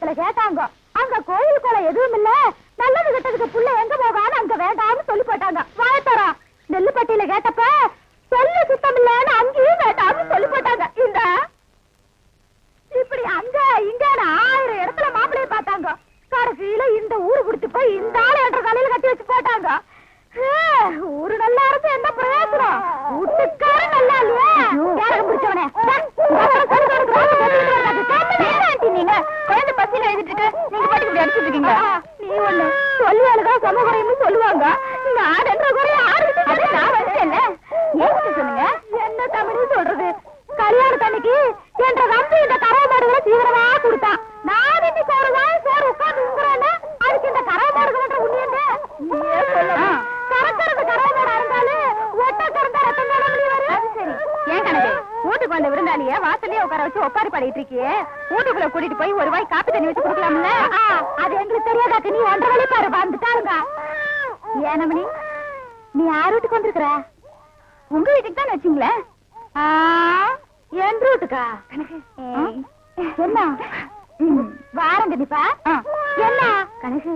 இடத்துல கேட்டாங்க. அங்க கோயில் குளம் எதுவும் இல்ல, நல்லது கெட்டதுக்கு புள்ள எங்க போகான்னு அங்க வேண்டாம்னு சொல்லி போட்டாங்க. வாயத்தரா நெல்லுப்பட்டியில கேட்டப்ப சொல்லு சுத்தம் இல்லன்னு அங்கேயும் வேண்டாம்னு சொல்லி போட்டாங்க. இந்த இப்படி அங்க இங்க 1000 இடத்துல மாப்பிள்ளைய பார்த்தாங்க. கடைசியில இந்த ஊரு குடிச்சு போய் இந்த ஆளு என்ற தலையில கட்டி வச்சு போட்டாங்க. ஊரு நல்லா இருந்து என்ன பிரயோஜனம்? வீட்டுக்கார நல்லா இல்லையா? யாரும் பிடிச்சவனே நீங்க குழந்தை பசியில எழுதிட்டு நீங்க பாட்டுக்கு இப்படி அடிச்சுட்டு இருக்கீங்க. நீ ஒண்ணு சொல்லி அழுகா சமகுறையும் சொல்லுவாங்க. நான் 2 குறைய 6 நான் வச்சேன்ல. ஏன் சொன்னீங்க? என்ன தமிழ் சொல்றது? கல்யாணத்தன்னைக்கு என்ற தம்பி இந்த கரை மாடுகளை தீவிரமா கொடுத்தான். நான் இன்னைக்கு ஒரு நாள் சோறு உட்கார்ந்து உங்குறேன்னா அதுக்கு இந்த கரை மாடுகள் பண்ற உண்மையன்னு நீயே சொல்லு. கறக்கிறது கரை மாடா இருந்தாலும் ஒட்ட கறந்தா ரத்தம் தானே வெளியே வரும். அது சரி. ஏன் கணக்கு வீட்டுக்கு வந்த விருந்தாளிய வாசல்லே உட்கார வச்சு ஒப்பாரி பாடிட்டு இருக்கியே, வீட்டுக்குள்ள கூட்டிட்டு போய் ஒரு வாய் காப்பி தண்ணி வச்சு குடுக்கலாம்ல? அது எங்களுக்கு தெரியாதாக்கு நீ 1.5 வழி பாரு வந்துட்டாருங்க. ஏனமணி நீ யார் வீட்டுக்கு வந்திருக்கிற? உங்க வீட்டுக்கு தான் வச்சீங்களே. என் வீட்டுக்கா? என்ன வாரம் கண்டிப்பா என்ன கணக்கு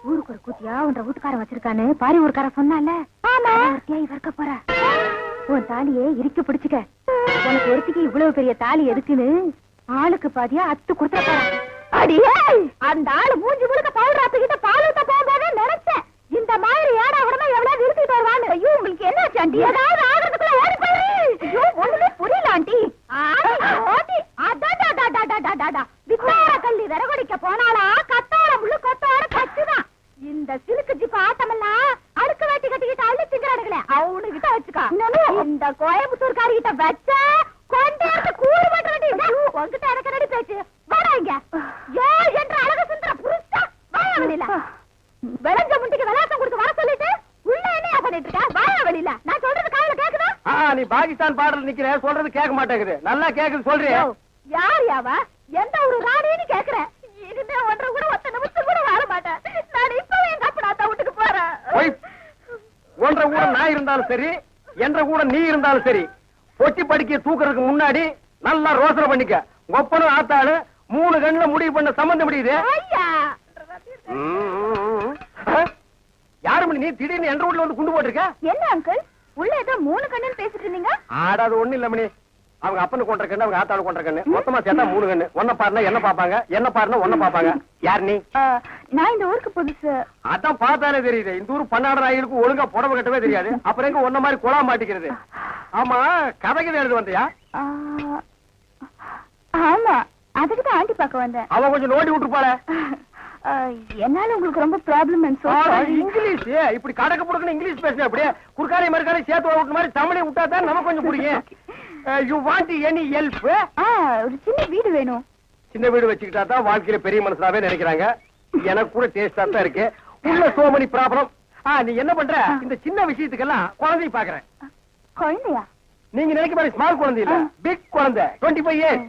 ஊருக்கு ஒரு கூத்தியா உன்ற வீட்டுக்காரன் வச்சிருக்கான்னு பாரி ஊருக்கார சொன்னால இவர்க்க போற உன் தாலியே இறுக்கி பிடிச்சுக்க. உனக்கு ஒருத்திக்கு இவ்வளவு பெரிய தாலி எதுக்குன்னு ஆளுக்கு பாதியா அத்து கொடுத்துட போற. அடியே அந்த ஆளு மூஞ்சி முழுக்க பவுடர் ஆத்துக்கிட்ட பாலூத்த போகும்போதே நினைச்சேன் இந்த மாதிரி ஏடா உடனே எவ்வளவு இருக்கிட்டு வருவான்னு. ஐயோ உங்களுக்கு என்ன ஆண்டி? ஏதாவது ஆகிறதுக்குள்ள ஓடி போய். ஐயோ ஒண்ணுமே புரியல ஆண்டி. வித்தார கல்லி விறகுடிக்க போனாலா கத்தார முள்ளு கொத்தார கச்சுதான். இந்த சிலுக்கு ஜிப்பு ஆட்டமெல்லாம் அடுக்கு வேட்டி கட்டிக்கிட்டு அள்ளி திங்கிறானுங்களே அவனு கிட்ட வச்சுக்கா. இந்த கோயம்புத்தூர்காரி கிட்ட வச்ச கொண்டாந்து கூறு பண்ற வேண்டி உங்ககிட்ட எனக்கு நடி பேச்சு வராங்க. ஏ என்ற அழக சுந்தர புருஷா வாயா வெளியில. விளைஞ்ச முண்டிக்கு விளாசம் கொடுத்து வர சொல்லிட்டு உள்ள என்ன பண்ணிட்டு இருக்க? வாயா வெளியில. நான் சொல்றது காதுல கேக்குதா? நீ பாகிஸ்தான் பாடல் நிக்கிற, சொல்றது கேட்க மாட்டேங்குது. நல்லா கேக்குது சொல்றியா? யார் யாவா? எந்த ஒரு ராணின்னு கேக்குறேன். இனிமே 1.5 கூட 10 நிமிஷம் கூட வாழ மாட்டேன். நான் இப்பவே எங்க அப்பா வீட்டுக்கு போறேன். 1.5 கூட நான் இருந்தாலும் சரி, என்ற கூட நீ இருந்தாலும் சரி, பொட்டி படிக்க தூக்குறதுக்கு முன்னாடி நல்லா ரோசனை பண்ணிக்க. ஒப்பனும் ஆத்தாளு 3 கண்ணுல முடிவு பண்ண சம்பந்தம் முடியுது. யாரு மணி நீ திடீர்னு என்ற வீட்டுல வந்து குண்டு போட்டிருக்க? என்ன அங்கிள் உள்ள ஏதோ 3 கண்ணுன்னு பேசிட்டு இருந்தீங்க? ஆடாது ஒண்ணு இல்ல மணி. அவங்க அப்பனு கொண்ட கண்ணு, அவங்க ஆத்தாளு கொண்ட கண்ணு, மொத்தமா சேர்த்தா 3 கண்ணு. ஒன்ன பாருனா என்ன பாப்பாங்க, என்ன பாருனா ஒன்ன பாப்பாங்க. யார் நீ? நான் இந்த ஊருக்கு புதுசு. அதான் பார்த்தாலே தெரியுது. இந்த ஊர் பன்னாடு நாய்களுக்கு ஒழுங்கா புடவை கட்டவே தெரியாது. அப்புறம் எங்க ஒன்ன மாதிரி குழா மாட்டிக்கிறது. ஆமா கதைக்கு எழுது வந்தியா? ஆமா அதுக்கு தான் ஆண்டி பார்க்க வந்தேன். அவன் கொஞ்சம் நோண்டி விட்டுருப்பாள. என்னால உங்களுக்கு ரொம்ப ப்ராப்ளம். இங்கிலீஷ் இப்படி கடக்க புடுக்கணும் இங்கிலீஷ் பேசுற. அப்படியே குறுக்காரை மறுக்காரை சேர்த்து விட்டு மாதிரி தமிழை விட்டா தான் நமக்கு கொஞ்சம் புரியும். You want any help? ஒரு சின்ன வீடு வேணும். சின்ன வீடு வச்சுக்கிட்டா தான் வாழ்க்கையில பெரிய மனசாவே நினைக்கிறாங்க. எனக்கு கூட டேஸ்டா தான் இருக்கு. உள்ள சோமனி ப்ராப்ளம். நீ என்ன பண்ற? இந்த சின்ன விஷயத்துக்கெல்லாம் குழந்தை பாக்குறேன். குழந்தையா? நீங்க நினைக்க மாதிரி ஸ்மால் குழந்தை இல்ல, பிக் குழந்தை. 25 இயர்ஸ்.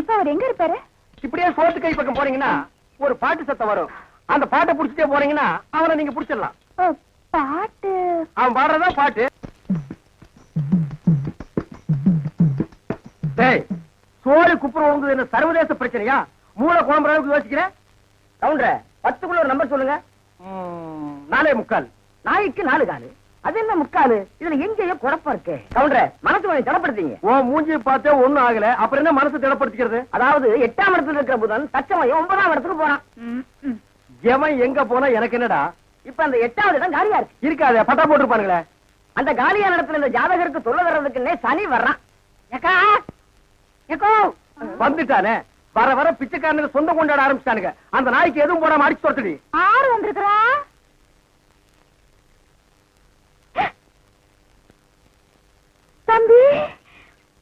இப்ப அவர் எங்க இருப்பாரு? இப்படியே சோத்து கை பக்கம் போறீங்கன்னா ஒரு பாட்டு சத்தம் வரும். அந்த பாட்டை புடிச்சிட்டே போறீங்கன்னா அவனை நீங்க புடிச்சிடலாம். பாட்டு? அவன் பாடுறதா பாட்டு. சோறு குப்புற ஒழுங்குது என்ன சர்வதேச பிரச்சனையா? மூளை குழம்புற அளவுக்கு யோசிக்கிற? கவுண்டர 10க்குள்ள ஒரு நம்பர் சொல்லுங்க. 4.25. நாய்க்கு 4 காலு. அது என்ன முக்காலு? இதுல எங்கேயோ குழப்பம் இருக்கு. கவுண்டர மனசு கொஞ்சம் திடப்படுத்தீங்க. உன் மூஞ்சி பார்த்தே ஒண்ணும் ஆகல. அப்புறம் என்ன மனசு திடப்படுத்திக்கிறது? அதாவது 8ஆம் இடத்துல இருக்கிற புதன் தச்சமயம் 9ஆம் இடத்துக்கு போறான். எவன் எங்க போனா எனக்கு என்னடா? இப்ப அந்த 8வது இடம் காலியா இருக்கு. இருக்காது, பட்டா போட்டுருப்பானுங்களே. அந்த காலியான இடத்துல இந்த ஜாதகருக்கு தொல்லை வர்றதுக்குன்னே சனி வர்றான். வந்துட்டானே வர வர பிச்சைக்காரனுக்கு சொந்த கொண்டாட ஆரம்பிச்சானுங்க. அந்த நாய்க்கு எதுவும் போடாம அடிச்சு தொட்டடி. ஆறு வந்திருக்கிறா தம்பி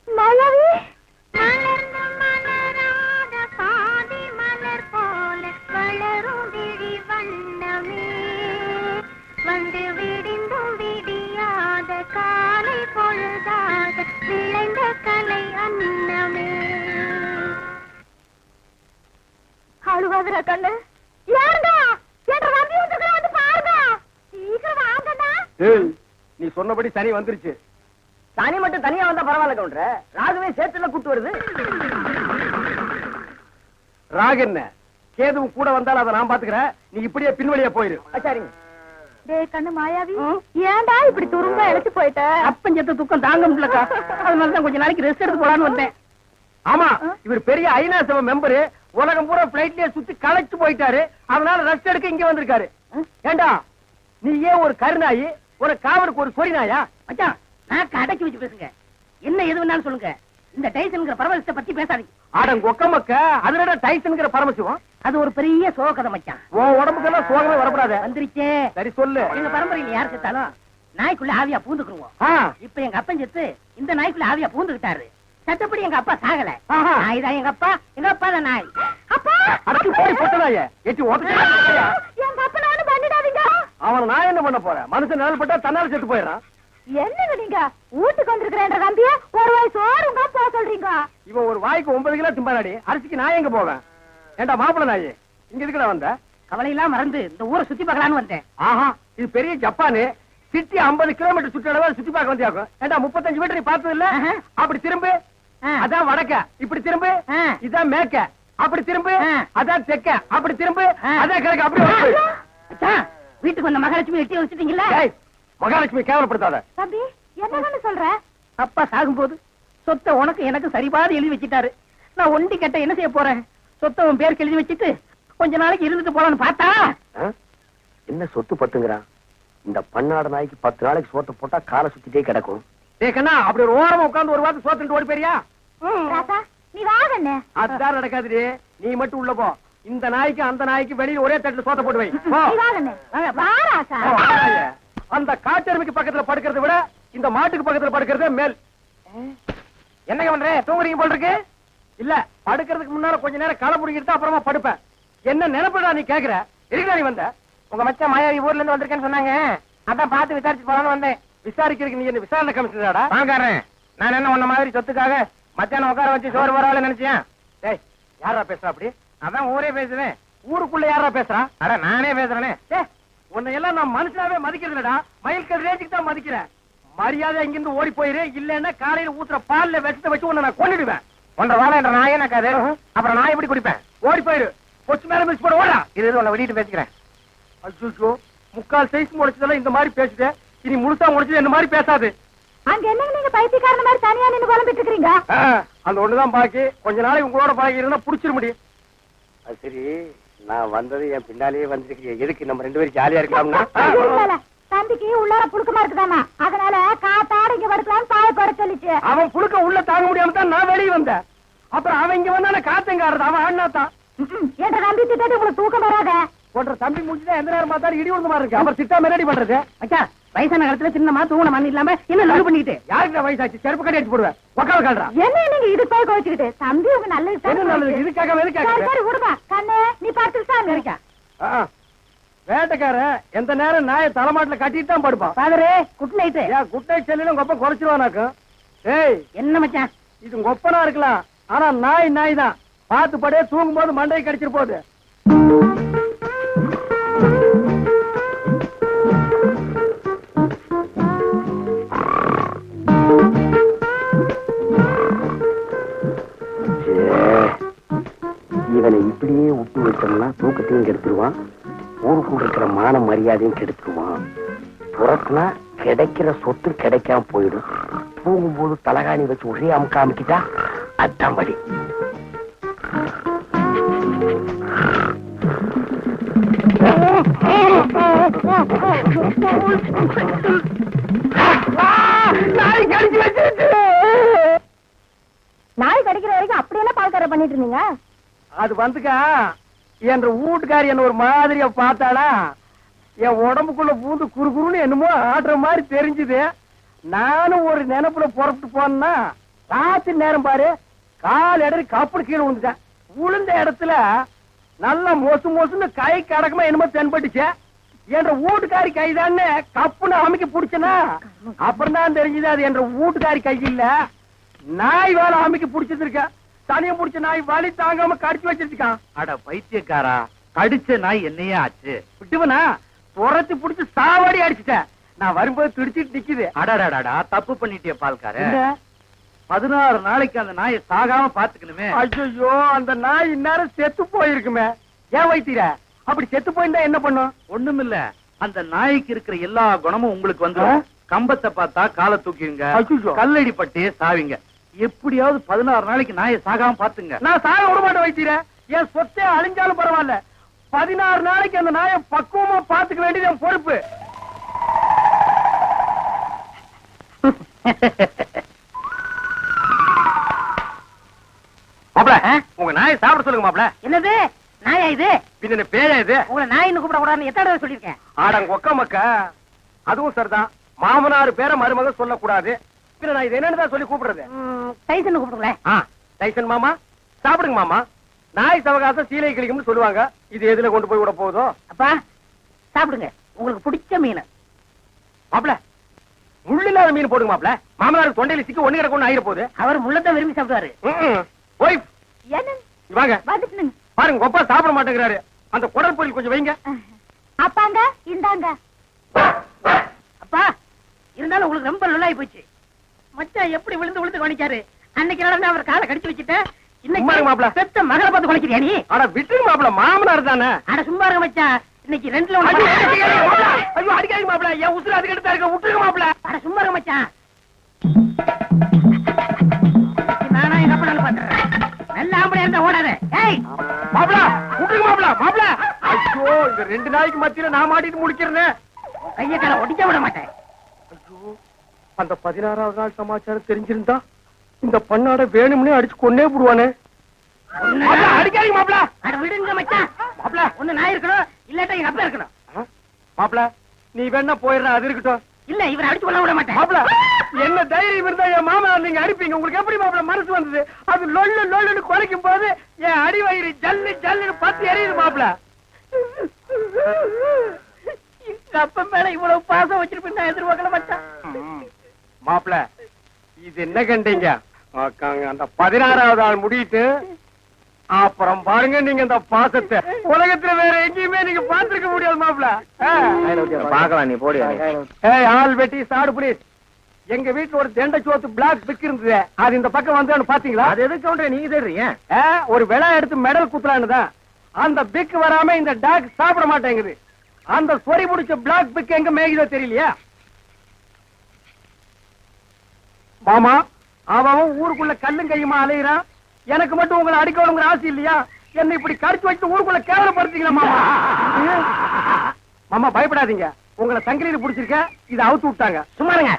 மலவி. மலர்ந்த மலராத பாதி மலர் போல வளரும் விழி வண்ணமே, வந்து விடிந்தும் விடியாத காலை பொழுதாக விளைந்த கலை அன்னமே. அழுவாதுரா கண்ணு. யாருடா என்ற நம்பி வந்து பாருங்க. சீக்கிரம் வாங்கடா. நீ சொன்னபடி சனி வந்துருச்சு. சனி மட்டும் தனியா வந்தா பரவாயில்ல கவுண்டர். ராகுவே சேர்த்துல கூட்டு வருது. ராகு என்ன கேதுவும் கூட வந்தாலும் அதை நான் பாத்துக்கிறேன். நீ இப்படியே பின்வழியா போயிரு. சரிங்க. டேய் கண்ணு மாயாவி, ஏன்டா இப்படி துரும்ப இழைச்சு போயிட்ட? அப்பன் செத்த துக்கம் தாங்க முடியலக்கா. அதனாலதான் கொஞ்ச நாளைக்கு ரெஸ்ட் எடுத்து போலான்னு வந்தேன். ஆமா, இவர் பெரிய ஐநா சபை மெம்பரு. உலகம் பூரா பிளைட்லயே சுத்தி களைச்சு போயிட்டாரு. அதனால ரெஸ்ட் எடுக்க இங்க வந்திருக்காரு. ஏண்டா நீ ஏன் ஒரு கருநாயி, ஒரு காவலுக்கு ஒரு சொறி நாயா? மச்சான், நான் அடக்கி வச்சு பேசுங்க. என்ன எது வேணாலும் சொல்லுங்க. இந்த டைசன்ங்கிற பரவசத்தை பத்தி பேசாதீங்க. ஆடம் ஒக்கமக்க அதுல டைசன்ங்கிற பரமசிவம். அது ஒரு பெரிய சோகதை மச்சான். உன் உடம்புக்கெல்லாம் சோகமே வரப்படாத. வந்துருச்சே. சரி சொல்லு. எங்க பரம்பரையில யார் செத்தாலும் நாய்க்குள்ள ஆவியா பூந்துக்குருவோம். இப்ப எங்க அப்பன் செத்து இந்த நாய்க்குள்ள ஆவியா பூந்துக்கிட்டாரு. சட்டப்படி எங்க அப்பா சாகல. நாய் தான் எங்க அப்பா, எங்க அப்பா தான் நாய். அப்பா அடுத்து போய் போட்டதாயே எட்டி ஓட்ட. எங்க அப்பனானு பண்ணிடாதீங்க. அவன் நான் என்ன பண்ண போறேன்? மனுஷன் நிழல்பட்டா தன்னால செத்து போயிடறான். என்னங்க நீங்க வீட்டுக்கு வந்திருக்கிறேன்ற கம்பிய ஒரு வாய் சோறுங்க போக சொல்றீங்க? இவன் ஒரு வாய்க்கு 9 கிலோ திம்பாடி. அரிசிக்கு நான் எங்க போவேன்? ஏண்டா மாப்பிள்ள நாயே, இங்க எதுக்குடா வந்த? கவலையெல்லாம் மறந்து இந்த ஊரை சுத்தி பார்க்கலான்னு வந்தேன். ஆஹா, இது பெரிய ஜப்பானு. சிட்டி 50 கிலோமீட்டர் சுற்றளவு சுத்தி பார்க்க வந்தியாக்கும். ஏண்டா 35 மீட்டர் நீ பார்த்தது இல்ல? அப்படி திரும்பு, அதான் வடக்க. இப்படி திரும்பு, இதான் மேக்க. அப்படி திரும்பு, அதான் தெக்க. அப்படி திரும்பு, அதான் கிழக்கு. அப்படி வீட்டுக்கு வந்த மகாலட்சுமி எட்டி வச்சுட்டீங்களா? மகாலட்சுமி கேவலப்படுத்தாத. தம்பி, என்னன்னு சொல்ற? அப்பா சாகும்போது சொத்தை உனக்கு எனக்கு சரிபாதி எழுதி வச்சிட்டாரு. நான் ஒண்டி கட்ட என்ன செய்ய போறேன்? சொத்தை உன் பேருக்கு எழுதி வச்சுட்டு கொஞ்ச நாளைக்கு இருந்துட்டு போலான்னு பார்த்தா என்ன சொத்து பத்துங்கிறான்? இந்த பன்னாடு நாய்க்கு 10 நாளைக்கு சோத்த போட்டா காலை சுத்திட்டே கிடக்கும். கண்ணா, அப்படி ஒரு ஓரமா உட்கார்ந்து ஒரு வாரத்தை சோத்துட்டு ஓடி போறியா? ராசா, நீ வாங்கண்ணே. அதுதான் நடக்காது. நீ மட்டும் உள்ள போ. இந்த நாய்க்கு அந்த நாய்க்கு வெளியில ஒரே தட்டுல சோத்த போட்டு வை. நீ வாங்கண்ணே. வா ராசா. அந்த காட்டெருமைக்கு பக்கத்துல படுக்கிறத விட இந்த மாட்டுக்கு பக்கத்துல படுக்கிறதே மேல். என்னங்க பண்ற? தூங்குறீங்க போல இருக்கு. இல்ல, படுக்கிறதுக்கு முன்னால கொஞ்ச நேரம் களை புடிக்கிட்டு அப்புறமா படுப்பேன். என்ன நினைப்படா நீ கேக்குற? இருக்கா நீ வந்த? உங்க மச்சான் மாயாவி ஊர்ல இருந்து வந்திருக்கேன்னு சொன்னாங்க. அதான் பார்த்து விசாரிச்சு போலான்னு வந்தேன். விசாரிக்கிறதுக்கு நீ என்ன விசாரணை கமிஷனராடா? வாங்காரன். நான் என்ன உன்ன மாதிரி சொத்துக்காக மத்தியானம் உட்கார வச்சு சோறு போறாள் நினைச்சேன். டேய், யாரா பேசுறா அப்படி? அதான் ஊரே பேசுவேன். ஊருக்குள்ள யாரா பேசுறா? அட நானே பேசுறேனே. உன்னை எல்லாம் நான் மனுஷனாவே மதிக்கிறது இல்லடா. மயில்கல் ரேஞ்சுக்கு தான் மதிக்கிறேன். மரியாதை இங்கிருந்து ஓடி போயிரு. இல்லன்னா காலையில ஊத்துற பால்ல விஷத்தை வச்சு உன்னை நான் கொன்னுடுவேன். ஒன்றரை வாழை என்ற நாயே நக்காது. அப்புறம் நான் எப்படி குடிப்பேன்? ஓடி போயிரு. கொச்சு மேல மிஸ் போட ஓடா. இது உன்னை வெடிட்டு பேசிக்கிறேன். அச்சோ, முக்கால் சைஸ் முடிச்சதெல்லாம் இந்த மாதிரி பேசுதே. இனி முழுசா முடிச்சது என்ன மாதிரி பேசாது. அங்க என்னங்க நீங்க பைத்தியக்காரன மாதிரி தனியா நின்னு குழம்பிட்டு இருக்கீங்க? அந்த ஒண்ணுதான் பாக்கி. கொஞ்ச நாளைக்கு உங்களோட பழகி இருந்தா புடிச்சிட முடியும். அது சரி, நான் வந்தது என் பின்னாலேயே வந்துருக்கீங்க. எதுக்கு நம்ம 2 பேரும் ஜாலியா இருக்கலாம்னா? தம்பிக்கு உள்ளார புழுக்கமா இருக்குதாமா, அதனால காத்தாட இங்க படுக்கலாம்னு பாய போட சொல்லிச்சு. அவன் புழுக்க உள்ள தாங்க முடியாம தான் நான் வெளியே வந்தேன். அப்புறம் அவன் இங்க வந்தானே காத்தங்க ஆடுறது. அவன் அண்ணா தான். என்ற தம்பி திட்டு உங்களுக்கு தூக்கம் வராத. போன்ற தம்பி முடிச்சுதான் எந்த நேரம் பார்த்தாலும் இடி உழுந்த மாதிரி இருக்கு. அப்புறம் சிட்டாம ரெடி பண்றது. அச்சா, வயசான காலத்துல சின்னமா தூங்கின மண் இல்லாம என்ன லவ் பண்ணிட்டு யாருக்கு வயசாச்சு? செருப்பு கட்டி அடிச்சு போடுவேன். உக்கால கால்றா. என்ன நீங்க இது போய் கோச்சிக்கிட்டு? தம்பி உங்க நல்லது என்ன நல்லது? இதுக்காக எதுக்காக? சரி விடுமா கண்ணே, நீ பார்த்துட்டு இருக்கா. வேட்டைக்காரன் எந்த நேரம் நாயை தலைமாட்டில கட்டிட்டு தான் படுப்பான். ஃபாதரே, குட் நைட். ஏன் குட் நைட் செல்லிலும் கொப்ப குறைச்சிருவானாக்கும். ஏய், என்ன மச்சான்? இது கொப்பனா இருக்கலாம், ஆனா நாய் தான். பார்த்து படே, தூங்கும் போது மண்டையை கடிச்சிட்டு போகுது. இவனை இப்படியே விட்டு வச்சோம்னா தூக்கத்தையும் கெடுத்துருவான், ஊருக்குள்ள இருக்கிற மான மரியாதையும் கெடுத்துருவான். புறத்துனா கிடைக்கிற சொத்து கிடைக்காம போயிடும். தூங்கும்போது தலகாணி வச்சு ஒரே அமுக்காமிக்கிட்டா அதான் வழி. நாய் கடிச்சு வச்சிருச்சு. நாய் கடிக்கிற வரைக்கும் அப்படியெல்லாம் பால்கார பண்ணிட்டு இருந்தீங்க? அது வந்துக்கா, என்ற வீட்டுக்காரி என்ன ஒரு மாதிரியா பார்த்தாளா, என் உடம்புக்குள்ள பூந்து குறுகுறுன்னு என்னமோ ஆடுற மாதிரி தெரிஞ்சுது. நானும் ஒரு நினைப்புல புறப்பட்டு போனா ராத்திரி நேரம் பாரு, கால் இடறி கப்படு கீழே விழுந்துட்டேன். விழுந்த இடத்துல நல்லா மொசு மொசுன்னு கை கடக்கமா என்னமோ தென்பட்டுச்சு. என்ற வீட்டுக்காரி கைதான்னு கப்புன்னு அமைக்க பிடிச்சனா, அப்புறம் தான் தெரிஞ்சது அது என்ற வீட்டுக்காரி கை இல்ல, நாய் வேலை அமைக்க பிடிச்சிருக்க. தனியம் பிடிச்ச நாய் வலி தாங்காம கடிச்சு வச்சிருக்கான். அட பைத்தியக்காரா, கடிச்ச நாய் என்னையே ஆச்சு? விட்டுவனா துரத்தி பிடிச்சு சாவாடி அடிச்சுட்டேன். நான் வரும்போது துடிச்சிட்டு நிக்குது. அடடா, தப்பு பண்ணிட்டிய பால்கார. 16 நாளைக்கு அந்த நாயை சாகாம பாத்துக்கணுமே. ஐயோ, அந்த நாய் இந்நேரம் செத்து போயிருக்குமே. ஏன் வைத்தீர அப்படி செத்து போயிருந்தா என்ன பண்ணும்? ஒண்ணுமில்ல, அந்த நாய்க்கு இருக்கிற எல்லா குணமும் உங்களுக்கு வந்து கம்பத்தை பார்த்தா காலை தூக்கிடுங்க, அச்சச்சோ. கல்லடி பட்டே சாவிங்க. எப்படியாவது 16 நாளைக்கு நாயை சாகாம பாத்துங்க. நான் சாக விட மாட்டேன் வைத்தீர. என் சொத்தே அழிஞ்சாலும் பரவாயில்ல, 16 நாளைக்கு அந்த நாயை பக்குவமா பாத்துக்க வேண்டியது என் பொறுப்பு. மாப்ள, உங்க நாயை சாப்பிட சொல்லுங்க மாப்ள. என்னது நாயா இது? பின்ன பேயா இது? உங்களை நாயின்னு கூப்பிட கூடாதுன்னு எத்தனை தடவை சொல்லியிருக்கேன்? ஆடங்க ஒக்க மக்க. அதுவும் சரிதான், மாமனார் பேர மருமக சொல்லக்கூடாது. பின்ன நான் இது என்னன்னு சொல்லி கூப்பிடுறது? டைசன் கூப்பிடுங்களேன். டைசன் மாமா சாப்பிடுங்க மாமா. நாய் சவகாசம் சீலை கிளிக்கும்னு சொல்லுவாங்க. இது எதுல கொண்டு போய் விட போதோ? அப்பா சாப்பிடுங்க, உங்களுக்கு பிடிச்ச மீன். மாப்ள, முள்ளில்லாத மீன் போடுங்க மாப்ள. மாமனார் தொண்டையில சிக்கி ஒண்ணு கிடக்கும் ஆயிர போகுது. அவர் முள்ளத்தை விரும்பி சாப்பிடுவாரு. போய் என்ன வாங்க வந்துட்டுங்க. பாருங்க, கொப்பா சாப்பிட மாட்டேங்கிறாரு. அந்த குடல் பொரியல் கொஞ்சம் வைங்க. அப்பாங்க இந்தாங்க. அப்பா இருந்தாலும் உங்களுக்கு ரொம்ப நல்லாயி போச்சு. மச்சான் எப்படி விழுந்து விழுந்து கவனிச்சாரு. அன்னைக்கு நடந்து அவர் காலை கடிச்சு வச்சுட்டேன். சும்மா இருங்க இன்னைக்கு மாப்ள. பெத்த மகளை பார்த்து குலைக்கிறியா நீ? அட விட்டுருங்க மாப்ள, மாமனார் தானே. அட சும்மா இருங்க மச்சான், இன்னைக்கு ரெண்டுல ஐயோ, ஒண்ணு. அடிக்காதீங்க மாப்ள. ஐயோ, அடிக்காதீங்க மாப்ள. என் உசுறு அதுக்கு எடுத்தா இருக்க, விட்டுருங்க மாப்ள. அட சும்மா இருங்க மச்சான். நானா எங்க அப்பா பாத்துறேன். நல்ல ஆம்பளை இருந்தா ஓடாத. ஏய் மாப்ள, விட்டுருங்க மாப்ள. மாப்ள, ஐயோ, இந்த 2 நாய்க்கு மத்தியில நான் மாட்டிட்டு முடிக்கிறேன். கைய கால ஒடிக்க விட மாட்டேன். ஐயோ, அந்த 16வது நாள் சமாச்சாரம் தெரிஞ்சிருந்தா இந்த பண்ணாட வேணும்னே அடிச்சு கொன்னே போடுவானே. மாப்ள, அடிக்காதீங்க மாப்ள. அட விடுங்க மச்சான். மாப்ள, ஒண்ணு நான் இருக்கணும், இல்லாட்டா எங்க அப்பா இருக்கணும். மாப்ள, நீ வேணா போயிடுற, அது இருக்கட்டும். இல்ல இவரை அடிச்சு கொள்ள விட மாட்டேன். மாப்ள, என்ன தைரியம் இருந்தா என் மாமனார் நீங்க அடிப்பீங்க? உங்களுக்கு எப்படி மாப்ள மனசு வந்தது? அது லொல்லு லொல்லுன்னு குலைக்கும் போது என் அடி வயிறு ஜல்லு ஜல்லுன்னு பத்தி எரியுது மாப்ள. எங்க அப்பா மேல இவ்வளவு பாசம் வச்சிருப்பேன் நான் எதிர்பார்க்கல மச்சான். மாப்ள, இது என்ன கண்டீங்க? அந்த 16வது ஆள் முடியிட்டு அப்புறம் பாருங்க நீங்க இந்த பாசத்தை உலகத்துல வேற எங்கேயுமே நீங்க பாத்துருக்க முடியாது மாப்ள. பாக்கலாம், நீ போடு. ஏய், ஆள் வெட்டி சாடு புலீஸ். எங்க வீட்டுல ஒரு தெண்டை சோத்து பிளாக் பிக் இருந்தது, அது இந்த பக்கம் வந்து பாத்தீங்களா? அது எதுக்கு நீங்க தேடுறீங்க? ஒரு விலை எடுத்து மெடல் குத்துறான்னு தான். அந்த பிக் வராம இந்த டாக் சாப்பிட மாட்டேங்குது. அந்த சொறி முடிச்ச பிளாக் பிக் எங்க மேய்தோ தெரியலையா? மாமா, அவன் ஊருக்குள்ள கல்லும் கையுமா அலையிறான். எனக்கு மட்டும் உங்களை அடிக்கணுங்கிற ஆசை இல்லையா? என்ன இப்படி கடிச்சு வச்சு ஊருக்குள்ள கேவலப்படுத்தீங்களா மாமா? மாமா பயப்படாதீங்க, உங்களை சங்கிலியில புடிச்சிருக்க, இதை அவுத்து விட்டாங்க. சும்மாருங்க.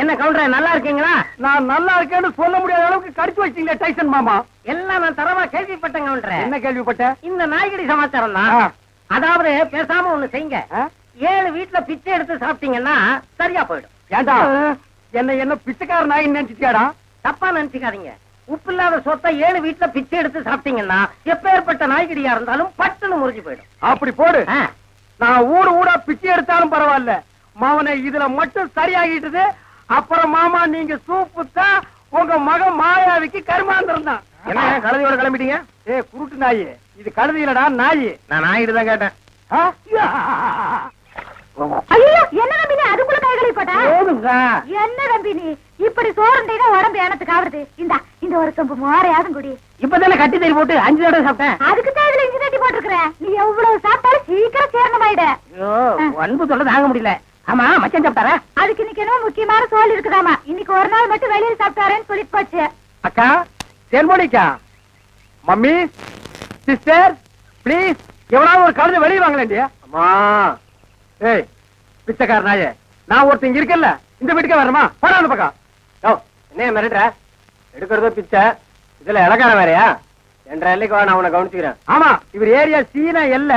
என்ன கவுண்டர் நல்லா இருக்கீங்களா? நான் நல்லா இருக்கேன்னு சொல்ல முடியாத அளவுக்கு கடிச்சு வச்சீங்களே டைசன் மாமா. எல்லாம் நான் தரவா கேள்விப்பட்டேன் கவுண்டர். என்ன கேள்விப்பட்ட? இந்த நாய்கடி சமாச்சாரம் தான். அதாவது பேசாம ஒண்ணு செய்யுங்க. 7 வீட்டுல பிச்சை எடுத்து சாப்பிட்டீங்கன்னா சரியா போயிடும். ஏண்டா என்ன பிச்சைக்கார நாயின்னு நினைச்சிட்டியாடா? தப்பா நினைச்சுக்காதீங்க. உப்பு இல்லாத சொத்தை 7 வீட்டுல பிச்சை எடுத்து சாப்பிட்டீங்கன்னா எப்பேற்பட்ட நாய்கடியா இருந்தாலும் பட்டுன்னு முறிஞ்சு போயிடும். அப்படி போடு. ஆ. நான் ஊரா பிச்சை எடுத்தாலும் பரவாயில்ல, மாமனை இதுல மட்டும் சரியாகிட்டது. அப்புறம் மாமா நீங்க சூப்பு தான், உங்க மகன் மாயாவிக்கு கருமாந்திரம் தான். என்ன கழுதையோட கிளம்பிட்டீங்க? ஏ குருட்டு நாயி, இது கழுதையிலடா நாயி. நான் நாயிட்டு தான் கேட்டேன். ஐயோ, என்ன நம்பி நீ அதுக்குள்ள கைகளை போட்டா? போதுங்க. என்ன நம்பி நீ இப்படி சோறுண்டீங்க உடம்பு ஏனத்துக்கு ஆவறது? இந்த ஒரு கம்பு மோரையாதும் குடி. இப்பதானே கட்டி தறி போட்டு 5 தடவை சாப்பிட்டேன். அதுக்கு தான் இதுல இஞ்சி தட்டி போட்டுருக்கிற. நீ எவ்வளவு சாப்பிட்டாலும் சீக்கிரம் சேரணமாயிட. ஐயோ, அன்பு சொல்ல தாங்க முடியல. ஆமா மச்சான் சாப்பிட்டாரா? அதுக்கு இன்னைக்கு என்ன முக்கியமான சோல் இருக்குதாமா. இன்னைக்கு ஒரு நாள் மட்டும் வெளியில சாப்பிட்டாரேன்னு சொல்லிட்டு போச்சு. அக்கா, தென்மொழிக்கா, மம்மி, சிஸ்டர், பிளீஸ் எவனாவது ஒரு கழுதை வெளியே வாங்கலேண்டிய. அம்மா, ஏய் பிச்சைக்கார நாயே, நான் ஒருத்தங்க இருக்கல, இந்த வீட்டுக்கே வரமா? போடா அந்த பக்கம். என்ன மிரட்டுற? எடுக்கிறதோ பிச்சை, இதுல இலக்காரம் வேறையா? 2 எல்லைக்கு நான் அவனை கவனிச்சுக்கிறேன். ஆமா, இவர் ஏரியா சீனா எல்ல,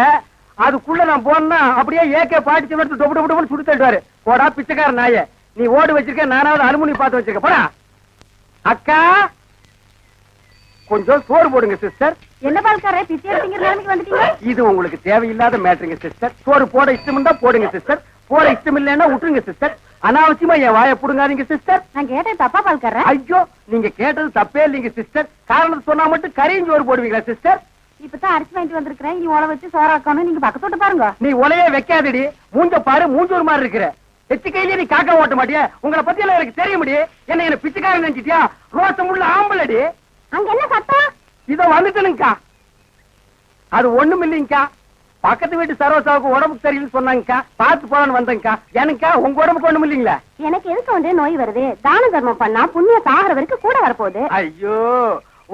அதுக்குள்ள நான் போனா அப்படியே ஏகே பாட்டி எடுத்து டொப்பு டொப்பு டொப்பு சுடு தட்டுவாரு. போடா பிச்சைக்கார நாயே, நீ ஓடு வச்சிருக்க, நானாவது அலுமினி பார்த்து வச்சிருக்க. போடா. அக்கா, கொஞ்சம் சோறு போடுங்க சிஸ்டர். என்ன பால்காரே பிச்சை எடுத்தீங்க நிலைமைக்கு வந்துட்டீங்க? இது உங்களுக்கு தேவையில்லாத மேட்டருங்க சிஸ்டர். சோறு போட இஷ்டம் இருந்தா போடுங்க சிஸ்டர், போட இஷ்டம் இல்லைன்னா விட்டுருங்க சிஸ்டர். அனாவசியமா என் வாயை புடுங்காதீங்க சிஸ்டர். நான் கேட்டேன் தப்பா பால்காரே? ஐயோ, நீங்க கேட்டது தப்பே இல்லைங்க சிஸ்டர். காரணம் சொன்னா மட்டும் கரையும் சோறு போடுவீங்களா சிஸ்டர்? இப்பதான் அரிசி வாங்கிட்டு வந்திருக்கிறேன், இனி உழ வச்சு சோறாக்கணும். நீங்க பக்கத்தோட்டு பாருங்க. நீ உலையே வைக்காதடி, மூஞ்ச பாரு, மூஞ்சூர் மாதிரி இருக்கிற. எச்சு கையிலே நீ காக்கா ஓட்ட மாட்டியா? உங்களை பத்தி எல்லாம் எனக்கு தெரிய முடியும். என்ன பிச்சைக்காரன் நினைச்சிட்டியா? ரோசம் உள்ள ஆம்பளடி. அங்க என்ன சத்தம்? இதோ வந்துட்டனுங்கக்கா. அது ஒண்ணும் இல்லைங்கக்கா. பக்கத்து வீட்டு சரோசாவுக்கு உடம்புக்கு சரியில்லைன்னு சொன்னாங்கக்கா. பார்த்து போலான்னு வந்தேங்கக்கா. எனக்கா உங்க உடம்புக்கு ஒண்ணும் இல்லைங்களா? எனக்கு எதுக்கு வந்து நோய் வருது? தான தர்மம் பண்ணா புண்ணிய சாகர வரைக்கும் கூட வரப்போகுது. ஐயோ,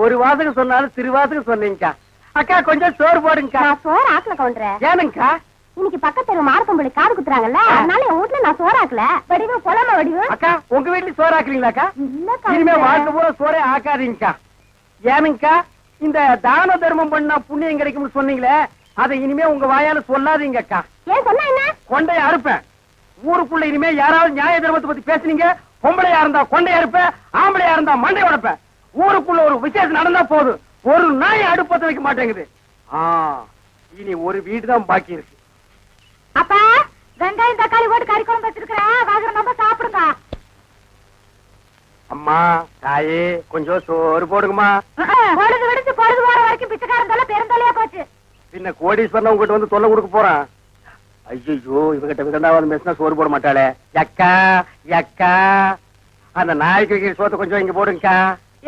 ஒரு வாசகம் சொன்னாலும் திருவாசகம் சொன்னீங்கக்கா. அக்கா கொஞ்சம் சோறு போடுங்கக்கா. நான் சோறு ஆக்கல கவுண்டரே. ஏனுங்கக்கா? இன்னைக்கு பக்கத்து மார்க்கம்பள்ளி காது குத்துறாங்கல்ல, அதனால என் வீட்டுல நான் சோறாக்கல. வடிவு பொலம வடிவு. அக்கா உங்க வீட்டுல சோறு ஆக்குறீங்களாக்கா? இல்லக்கா. இனிமே வாழ்க்கை பூரா சோறே ஆக்காதீங்கக்கா. ஏனுங்கக்கா? இந்த தான தர்மம் பண்ணா புண்ணியம் கிடைக்கும்னு சொன்னீங்களே, அதை இனிமே உங்க வாயால சொல்லாதீங்கக்கா. ஏன் சொன்னா என்ன? கொண்டைய அறுப்பேன். ஊருக்குள்ள இனிமே யாராவது நியாய தர்மத்தை பத்தி பேசுனீங்க, பொம்பளையா இருந்தா கொண்டைய அறுப்பேன், ஆம்பளையா இருந்தா மண்டை உடைப்பேன். ஊருக்குள்ள ஒரு விசேஷம் நடந்தா போதும், ஒரு நாய் அடுப்பத்தை வைக்க மாட்டேங்குது. இனி ஒரு வீடு தான் பாக்கி இருக்கு. அப்பா, வெங்காயம் தக்காளி போட்டு கறி குழம்பு வச்சிருக்கிறேன், வாங்குற நம்ம சாப்பிடுங்க. அம்மா தாயே கொஞ்சம் சோறு போடுங்கம்மா. பொழுது விடுச்சு பொழுது போற வரைக்கும் பிச்சைக்காரன் தொல்லை பெருந்தொல்லையா போச்சு. பின்ன கோடீஸ்வரன் உங்ககிட்ட வந்து தொல்லை கொடுக்க போறான். ஐயோ, இவகிட்ட விதண்டாவது பேசினா சோறு போட மாட்டாளே. யக்கா யக்கா, அந்த நாய்க்கு வைக்கிற சோத்தை கொஞ்சம் இங்க போடுங்கக்கா.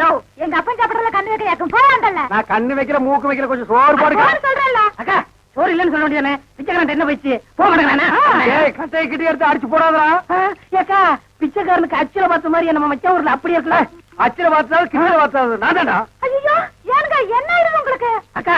யோ, எங்க அப்பன் சாப்பிடறதுல கண்ணு வைக்க யாக்கும் போவாண்டல்ல. நான் கண்ணு வைக்கிற மூக்கு வைக்கிற கொஞ்சம் சோறு போடுங்க. சொல்றேன்ல. அக்கா சோறு இல்லன்னு சொல்ல வேண்டியதானே? பிச்சைக்காரன் என்ன போயிடுச்சு, போக மாட்டேங்கிறானே. ஏய், கட்டையை கிட்டி எடுத்து அடிச்சு போடாதா. ஏக்கா பிச்சைக்காரனுக்கு அச்சில பார்த்த மாதிரி நம்ம மச்சா ஊர்ல அப்படி இருக்கல. அச்சில பார்த்தாலும் கிட்ட பார்த்தாலும் நான் தானா? ஐயோ, ஏங்க என்ன இருக்கு உங்களுக்கு? அக்கா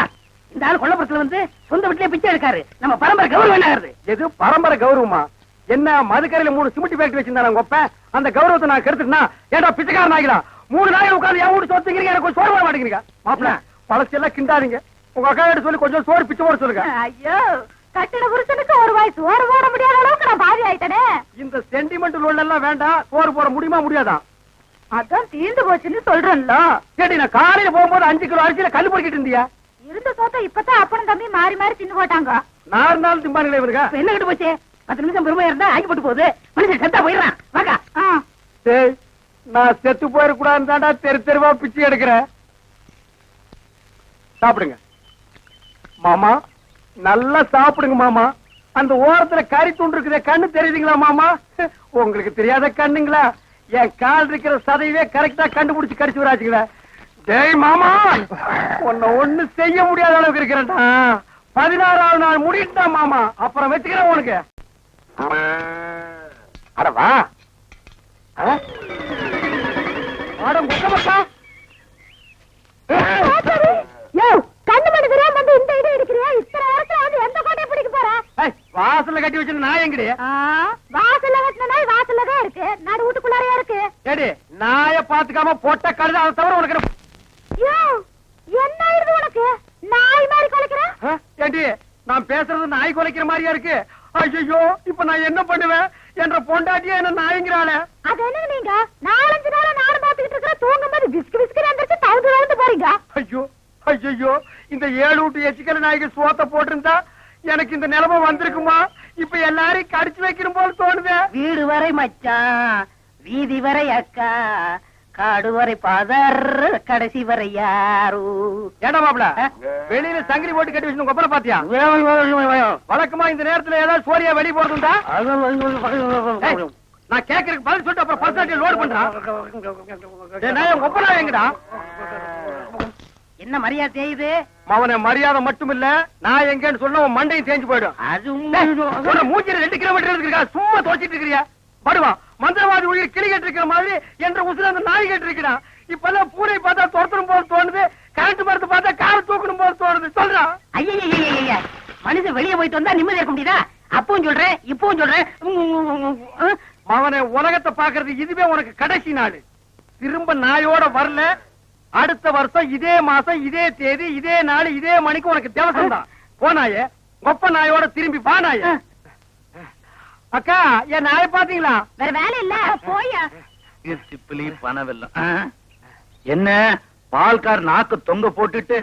இந்த ஆள் கொல்லப்புறத்துல வந்து சொந்த வீட்டிலே பிச்சை எடுக்காரு. நம்ம பரம்பரை கௌரவம் என்ன ஆகுது? எது பரம்பரை கௌரவமா? என்ன மதுக்கரையில 3 சிமெண்ட் ஃபேக்டரி வச்சிருந்தாங்க உங்க அப்ப? அந்த கௌரவத்தை நான் கெடுத்துட்டா ஏடா பிச்சைக்காரன் ஆகிடா? 3 நாள் உட்கார்ந்து என் வீட்டு சொத்துக்கிறீங்க, எனக்கு சோறு போட மாட்டேங்கிறீங்க. மாப்பிள்ள பழசெல்லாம் கிண்டாதீங்க. உங்க அக்கா கிட்ட சொல்லி கொஞ்சம் சோறு பிச்சை போட சொல்லுங்க. ஐயோ, கட்டின புருஷனுக்கு ஒரு வாய் சோறு போட முடியாத அளவுக்கு நான் பாதி ஆயிட்டனே. இந்த சென்டிமெண்ட் லோல் எல்லாம் வேண்டாம். சோறு போட முடியுமா முடியாதா? அதான் தீர்ந்து போச்சுன்னு சொல்றேன்ல. கேட்டி, நான் காலையில போகும்போது 5 கிலோ அரிசியில கல்லு பொறுக்கிட்டு இருந்தியா? இருந்த சோத்த இப்பதான் அப்பனும் தம்பி மாறி மாறி தின்னு போட்டாங்க. நான் இருந்தாலும் திம்பானுங்களே இவனுங்க. என்ன கிட்ட போச்சு? 10 நிமிஷம் பெருமையா இருந்தா ஆகி போட்டு போகுது. மனுஷன் செத்தா போயிடுறான். வாக்கா. டேய், நான் செத்து போயிடக்கூடாதுன்னு தாண்டா தெரு தெருவா பிச்சை எடுக்கிறேன். சாப்பிடுங்க மாமா, நல்லா சாப்பிடுங்க மாமா. அந்த ஓரத்துல கறி துண்டு இருக்குதே, கண்ணு தெரியுதுங்களா மாமா? உங்களுக்கு தெரியாத கண்ணுங்களா? என் கால் இருக்கிற சதையவே கரெக்டா கண்டுபிடிச்சு கடிச்சு வராச்சுங்களா? டேய் மாமா, உன்னை ஒண்ணு செய்ய முடியாத அளவுக்கு இருக்கிறேன்டா. 16ஆவது நாள் முடிட்டா மாமா, அப்புறம் வச்சுக்கிறேன் உனக்கு. அடவா கண்ணு மணி தெரியாம வந்து இந்த இடம் எடுக்கிறியா? இத்தனை நேரத்துல வந்து எந்த கோட்டையை பிடிக்க போற? வாசல்ல கட்டி வச்சு நான் எங்கடி? வாசல்ல கட்டின நாய் வாசல்ல தான் இருக்கு, நாடு வீட்டுக்குள்ளாரையா இருக்கு. ஏடி, நாய பாத்துக்காம போட்ட கழுத, அதை தவிர உனக்கு யோ, என்ன ஆயிடுது உனக்கு? நாய் மாதிரி குலைக்கிற? ஏடி, நான் பேசுறது நாய் குலைக்கிற மாதிரியா இருக்கு? ஐயோ, இப்ப நான் என்ன பண்ணுவேன்? என்ற பொண்டாட்டியா என்ன நாய்ங்கிறாளே. அது என்ன நீங்க 4-5 நாளா நானும் பாத்துக்கிட்டு இருக்கிற, தூங்கும் போது விஸ்கு விஸ்கு எந்திரிச்சு தவுந்து போறீங்க. ஐயோ ஐயோ, இந்த 7 வீட்டு எச்சிக்கல நாய்க்கு சோத்த போட்டிருந்தா எனக்கு இந்த நிலைமை வந்திருக்குமா? இப்ப எல்லாரையும் கடிச்சு வைக்கணும் போல தோணுது. வீடு வரை மச்சான், வீதி வரை அக்கா, காடு வரை பாதர், கடைசி வரை யாரு. ஏடா மாப்ள, வெளியில சங்கிலி போட்டு கட்டி வச்சு கொப்பரை பாத்தியா? வழக்கமா இந்த நேரத்துல ஏதாவது சோரியா வெளியே போறதுண்டா? நான் கேக்குறதுக்கு பதில் சொல்லிட்டு அப்புறம் பர்சனாலிட்டி லோடு பண்றான். கொப்பரா எங்கடா? என்ன மரியாதை செய்யுது? அவனை மரியாதை மட்டும் இல்ல, நான் எங்கன்னு சொன்ன உன் மண்டையும் தேஞ்சு போயிடும். அது மூஞ்சில 2 கிலோமீட்டர் இருக்கா, சும்மா தோச்சிட்டு இருக்கிறியா? படுவா, மந்திரவாதி உயிர் கிளி கேட்டு இருக்கிற மாதிரி என்ற உசுர அந்த நாய் கேட்டு இருக்கிறான். இப்பெல்லாம் பூனை பார்த்தா துரத்தணும் போல தோணுது, கரண்ட் மரத்தை பார்த்தா காரை தூக்கணும் போல தோணுது. சொல்றான். ஐயா, மனுஷன் வெளியே போயிட்டு வந்தா நிம்மதி இருக்க முடியுதா? அப்பவும் சொல்றேன், இப்பவும் சொல்றேன். அவனை உலகத்தை பாக்குறது இதுவே உனக்கு கடைசி நாள். திரும்ப நாயோட வரல, அடுத்த வருஷம் இதே மாசம் இதே தேதி இதே நாள் இதே மணிக்கு உனக்கு தேவசம் தான். போனாயே கொப்ப நாயோட திரும்பி பானாய. அக்கா, என் நாய பாத்தீங்களா? வேற வேலை இல்ல, போயா. சிப்பிலி பணவெல்லாம் என்ன பால்கார் நாக்கு தொங்க போட்டுட்டு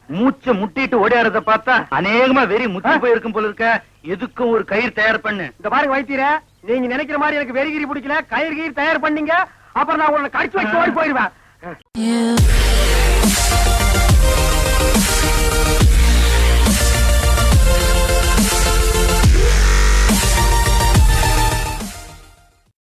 மூச்ச முட்டிட்டு ஓடியாரத பார்த்தா அநேகமா வெறி முத்தி போயிருக்கும் போல இருக்க. எதுக்கும் ஒரு கயிறு தயார் பண்ணு. இந்த பாருங்க வைத்தியரே, நீங்க நினைக்கிற மாதிரி எனக்கு வெறிகிரி பிடிக்கல. கயிறு கயிறு தயார் பண்ணீங்க, அப்புறம் நான் உங்களை கடிச்சு வச்சு ஓடி போயிருவேன்.